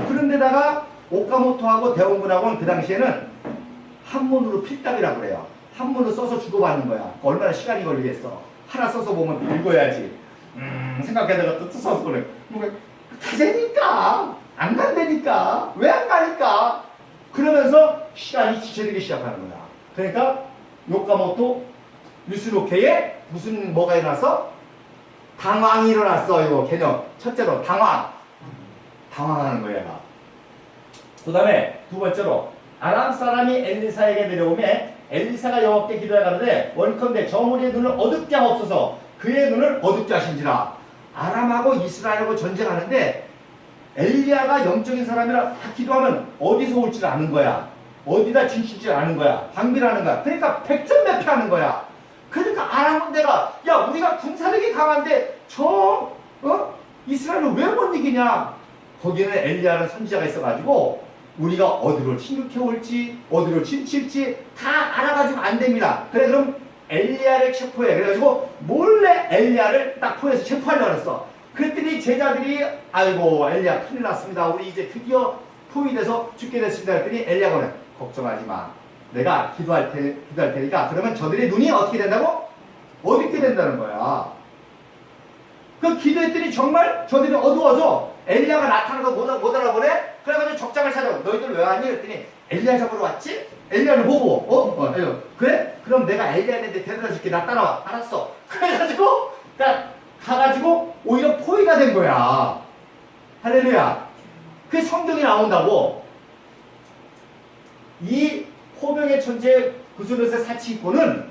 그런데다가 오카모토하고 대원군하고는 그 당시에는 한문으로 필답이라고 그래요. 한문으로 써서 주고받는 거야. 얼마나 시간이 걸리겠어. 하나 써서 보면 읽어야지. 생각해다가 또 써서 그래. 가자니까 안 간다니까 왜 안 가니까 그러면서 시간이 지체되기 시작하는 거야. 그러니까 요카모토 유스노케에 무슨 뭐가 일어났어? 당황이 일어났어. 이거 개념 첫째로 당황하는 거야 얘가. 그 다음에 두 번째로 아람 사람이 엘리사에게 내려오매 엘리사가 여호와께 기도하가로되 원컨대 저무리의 눈을 어둡게 하옵소서. 그의 눈을 어둡게 하신지라. 아람하고 이스라엘하고 전쟁하는데 엘리야가 영적인 사람이라 다 기도하면 어디서 올지를 아는 거야. 어디다 진실지를 아는 거야. 방비를 하는 거야. 그러니까 백전백패하는 거야. 그러니까 아람은 내가 야 우리가 군사력이 강한데 이스라엘을 왜 못 이기냐. 거기는 엘리야는 선지자가 있어가지고 우리가 어디로 침묵해 올지 어디로 침칠지 다 알아가지고 안 됩니다. 그래 그럼 엘리야를 체포해. 그래가지고 몰래 엘리야를 딱 포해서 체포하려고 했어. 그랬더니 제자들이 아이고 엘리야 큰일 났습니다. 우리 이제 드디어 포위돼서 죽게 됐습니다. 그랬더니 엘리야가 그래 걱정하지 마. 내가 기도할 테니까. 그러면 저들의 눈이 어떻게 된다고? 어둡게 된다는 거야. 그 기도했더니 정말 저들이 어두워져. 엘리야가 나타나서 못 알아보네. 그래가지고 적장을 찾아. 너희들 왜 왔니? 그랬더니 엘리야 잡으러 왔지? 엘리야를 보고 그래? 그럼 내가 엘리야한테 데려다 줄게. 나 따라와. 알았어. 그래가지고 가가지고 오히려 포위가 된 거야. 할렐루야. 그 성경이 나온다고. 이 호병의 천재 구스롯의 사치꾼은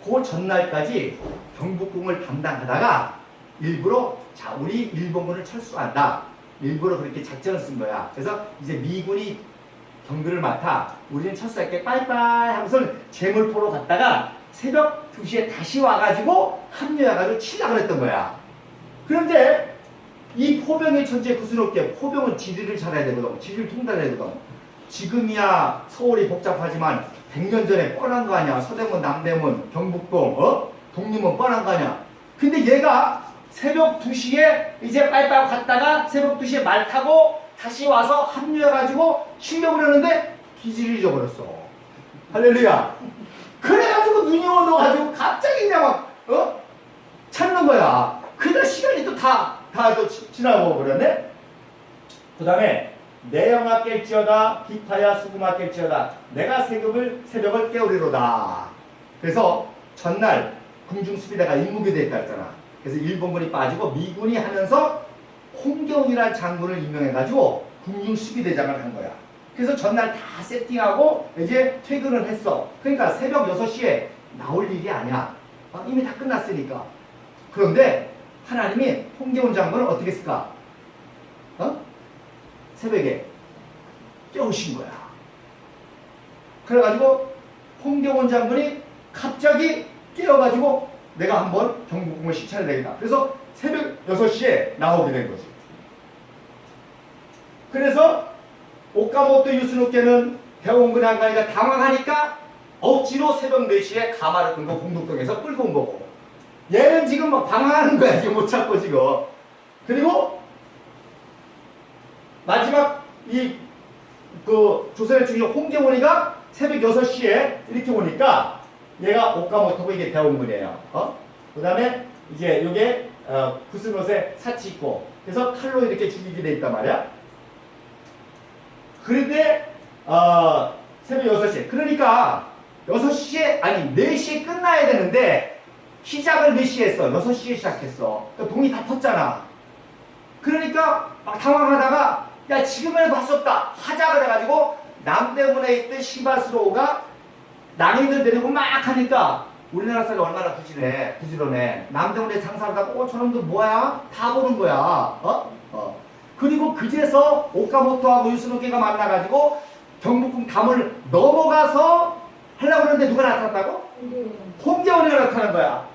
그 전날까지 경복궁을 담당하다가 일부러 자 우리 일본군을 철수한다. 일부러 그렇게 작전을 쓴 거야. 그래서 이제 미군이 경비를 맡아 우리는 철수할게 빠이빠이 하고서 제물포로 갔다가 새벽 2시에 다시 와가지고 합류해가지고 치려고 했던 거야. 그런데 이 포병의 천재 구스롭게 포병은 지리를 잘해야 되거든. 지리를 통달해야 되거든. 지금이야 서울이 복잡하지만 100년 전에 뻔한 거 아니야. 서대문, 남대문, 경북동, 독립은 뻔한 거 아니야. 근데 얘가 새벽 2시에 이제 빨빨 갔다가 새벽 2시에 말 타고 다시 와서 합류해가지고 쉬려고 그러는데 기지를 잊어버렸어. 할렐루야. 그래가지고 눈이 어두워가지고 갑자기 그냥 막 찾는 거야. 그러다 시간이 또 다 지나고 그러네. 그 다음에 내 영아 깰지어다 기타야 수구마 깰지어다 내가 새벽을 깨우리로다. 그래서 전날 궁중수비대가 임무교대에 있다 했잖아. 그래서 일본군이 빠지고 미군이 하면서 홍경이라는 장군을 임명해가지고 궁중수비대장을 한 거야. 그래서 전날 다 세팅하고 이제 퇴근을 했어. 그러니까 새벽 6시에 나올 일이 아니야. 이미 다 끝났으니까. 그런데 하나님이 홍경훈 장군을 어떻게 했을까? 새벽에 깨우신 거야. 그래가지고 홍경훈 장군이 갑자기 깨어가지고 내가 한번 경복궁을 시찰해야 되겠다. 그래서 새벽 6시에 나오게 된 거지. 그래서 오카모토 유스노케는 대원군의 한가위가 당황하니까 억지로 새벽 4시에 가마를 끌고 공덕동에서 끌고 온 거고, 얘는 지금 막 방황하는 거야. 지금 못 찾고 지금. 그리고 마지막 조선의 중요 홍경원이가 새벽 6시에 이렇게 오니까 얘가 오카모토고 이게 대원군이에요. 그 다음에 이제 요게 구스노세 사치 있고, 그래서 칼로 이렇게 죽이게 돼 있단 말이야. 그런데 새벽 6시에, 그러니까 6시에 아니 4시에 끝나야 되는데 시작을 몇 시에 했어? 6시에 시작했어. 그러니까 동이 다 텄잖아. 그러니까 막 당황하다가 야 지금은 할 수 없다 하자 그래가지고 남대문에 있던 시바스로우가 낭인들 데리고 막 하니까 우리나라 사람이 얼마나 부지런해. 남대문에 장사하다가 저놈들 뭐야? 다 보는 거야. 그리고 그제서 오카모토하고 유스노케가 만나가지고 경복궁 담을 넘어가서 하려고 그러는데 누가 나타났다고? 홍계원이가 나타난 거야.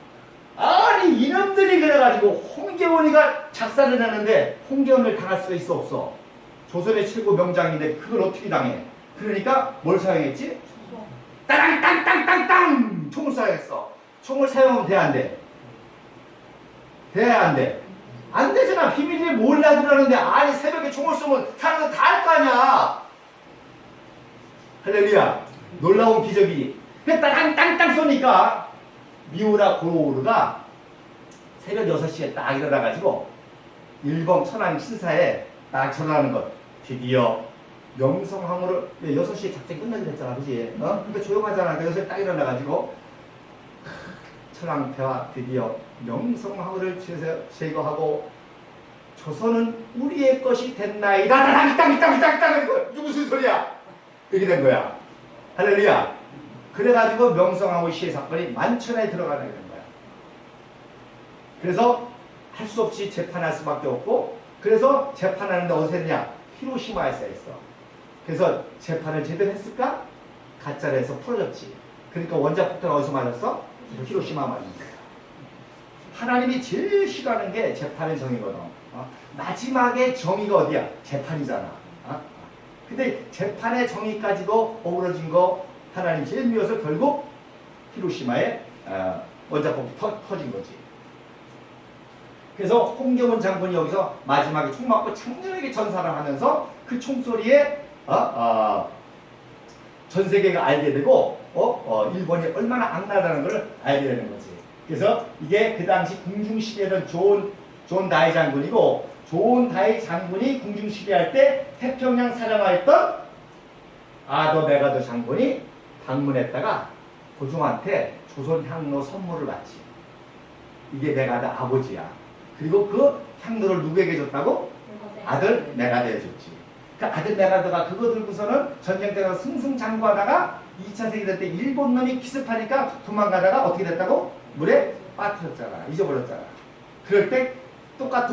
아니 이놈들이 그래가지고 홍계원이가 작사를 내는데 홍계원을 당할 수가 있어 없어? 조선의 최고 명장인데 그걸 어떻게 당해? 그러니까 뭘 사용했지? 따랑땅땅땅땅 총을 사용했어. 총을 사용하면 돼 안 돼? 돼 안 돼? 안 되잖아. 비밀리에 몰라 그러는데 아니 새벽에 총을 쏘면 사람들 다 할 거 아니야. 할렐루야. 놀라운 기적이. 그랬다 땅땅땅 쏘니까 미우라 고로우르가 새벽 6시에 딱 일어나가지고 일본 천황 신사에 딱 전화하는 것. 드디어 명성황후를 6시에 작전이 끝나기로 했잖아, 그지? 근데 조용하잖아. 6시에 딱 일어나가지고 천황폐하 드디어 명성황후를 제거하고 조선은 우리의 것이 됐나이다. 땅 이게 무슨 소리야? 이렇게 된 거야. 할렐루야. 그래가지고 명성황후 시해 사건이 만천하에 들어가게 된 거야. 그래서 할 수 없이 재판할 수밖에 없고, 그래서 재판하는데 어디서 했냐? 히로시마에서 했어. 그래서 재판을 제대로 했을까? 가짜로 해서 풀어졌지. 그러니까 원자폭탄 어디서 맞았어? 히로시마 맞은 거야. 하나님이 제일 싫어하는 게 재판의 정의거든. 마지막에 정의가 어디야? 재판이잖아. 근데 재판의 정의까지도 어우러진 거 하나님 제일 미워서 결국 히로시마에 원자폭탄 터진 거지. 그래서 홍경원 장군이 여기서 마지막에 총 맞고 장렬하게 전사를 하면서 그 총소리에 전 세계가 알게 되고 일본이 얼마나 악랄하다는 걸 알게 되는 거지. 그래서 이게 그 당시 궁중시대는 존 다이 장군이고, 존 다이 장군이 궁중시대할 때 태평양 사령하였던 아더 메가더 장군이 방문했다가 고종한테 조선 향로 선물을 받지. 이게 메가더 아버지야. 그리고 그 향로를 누구에게 줬다고? 아들 메가더에 줬지. 그 아들 메가더가 그거 들고서는 전쟁 때가 승승장구하다가 2차 세계대전 때 일본 놈이 기습하니까 도망가다가 어떻게 됐다고? 물에 빠뜨렸잖아. 잊어버렸잖아. 그럴 때 똑같은